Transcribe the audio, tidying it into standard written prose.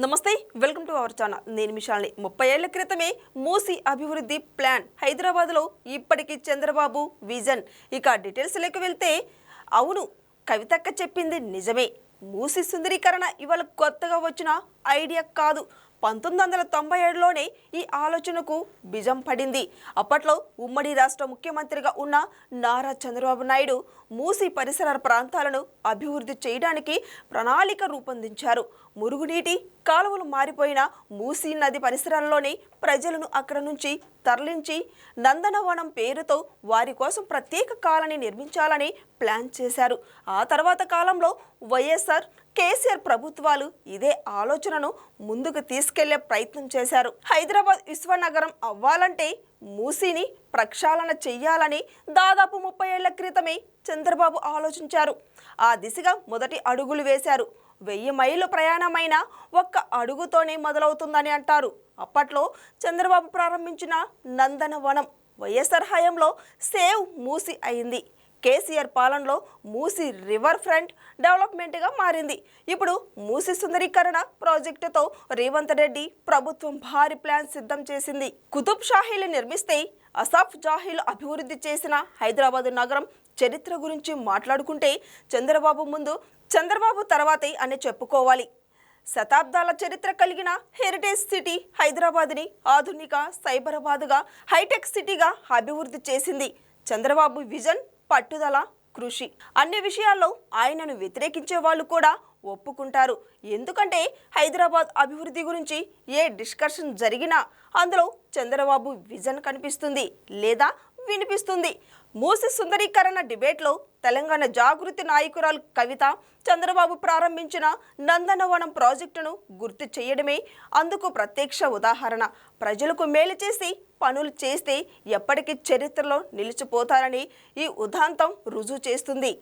నమస్తే, welcome to our channel. నేను మిషాల్ని. 30 ఏళ్ల క్రితమే మూసీ అభివృద్ధి ప్లాన్ హైదరాబాద్లో. ఇప్పటికీ చంద్రబాబు విజన్. ఇక డీటెయిల్స్లోకి వెళ్తే, అవును, కవితక్క చెప్పింది నిజమే. మూసీ సుందరీకరణ ఇవాళ కొత్తగా వచ్చిన ఐడియా కాదు. 1997లోనే ఈ ఆలోచనకు బీజం పడింది. అప్పట్లో ఉమ్మడి రాష్ట్ర ముఖ్యమంత్రిగా ఉన్న నారా చంద్రబాబు నాయుడు మూసీ పరిసర ప్రాంతాలను అభివృద్ధి చేయడానికి ప్రణాళిక రూపొందించారు. మురుగునీటి కాలువలు మారిపోయిన మూసీ నది పరిసరాల్లోనే ప్రజలను అక్కడ నుంచి తరలించి నందనవనం పేరుతో వారి కోసం ప్రత్యేక కాలనీ నిర్మించాలని ప్లాన్ చేశారు. ఆ తర్వాత కాలంలో వైఎస్ఆర్, కేసీఆర్ ప్రభుత్వాలు ఇదే ఆలోచనను ముందుకు తీసుకెళ్లే ప్రయత్నం చేశారు. హైదరాబాద్ విశ్వనగరం అవ్వాలంటే మూసీని ప్రక్షాళన చెయ్యాలని దాదాపు 30 ఏళ్ల క్రితమే చంద్రబాబు ఆలోచించారు. ఆ దిశగా మొదటి అడుగులు వేశారు. 1000 మైళ్ళు ప్రయాణమైన ఒక్క అడుగుతోనే మొదలవుతుందని అంటారు. అప్పట్లో చంద్రబాబు ప్రారంభించిన నందనవనం వైఎస్ఆర్ హయాంలో సేవ్ మూసీ అయింది. కేసీఆర్ పాలనలో మూసీ రివర్ ఫ్రంట్ డెవలప్మెంట్గా మారింది. ఇప్పుడు మూసీ సుందరీకరణ ప్రాజెక్టుతో రేవంత్ రెడ్డి ప్రభుత్వం భారీ ప్లాన్ సిద్ధం చేసింది. కుతుబ్ షాహీలు నిర్మిస్తే అసాఫ్ జాహీలు అభివృద్ధి చేసిన హైదరాబాద్ నగరం చరిత్ర గురించి మాట్లాడుకుంటే చంద్రబాబు ముందు, చంద్రబాబు తర్వాతే అని చెప్పుకోవాలి. శతాబ్దాల చరిత్ర కలిగిన హెరిటేజ్ సిటీ హైదరాబాద్ని ఆధునిక సైబరాబాద్గా, హైటెక్ సిటీగా అభివృద్ధి చేసింది. చంద్రబాబు విజన్, పట్టుదల, కృషి. అన్ని విషయాల్లో ఆయనను వ్యతిరేకించే వాళ్ళు కూడా ఒప్పుకుంటారు. ఎందుకంటే హైదరాబాద్ అభివృద్ధి గురించి ఏ డిస్కషన్ జరిగినా అందులో చంద్రబాబు విజన్ కనిపిస్తుంది లేదా వినిపిస్తుంది. మూసీ సుందరీకరణ డిబేట్లో తెలంగాణ జాగృతి నాయకురాలు కవిత చంద్రబాబు ప్రారంభించిన నందనవనం ప్రాజెక్టును గుర్తు చేయడమే అందుకు ప్రత్యక్ష ఉదాహరణ. ప్రజలకు మేలు చేసి పనులు చేస్తే ఎప్పటికీ చరిత్రలో నిలిచిపోతారని ఈ ఉదాంతం రుజువు చేస్తుంది.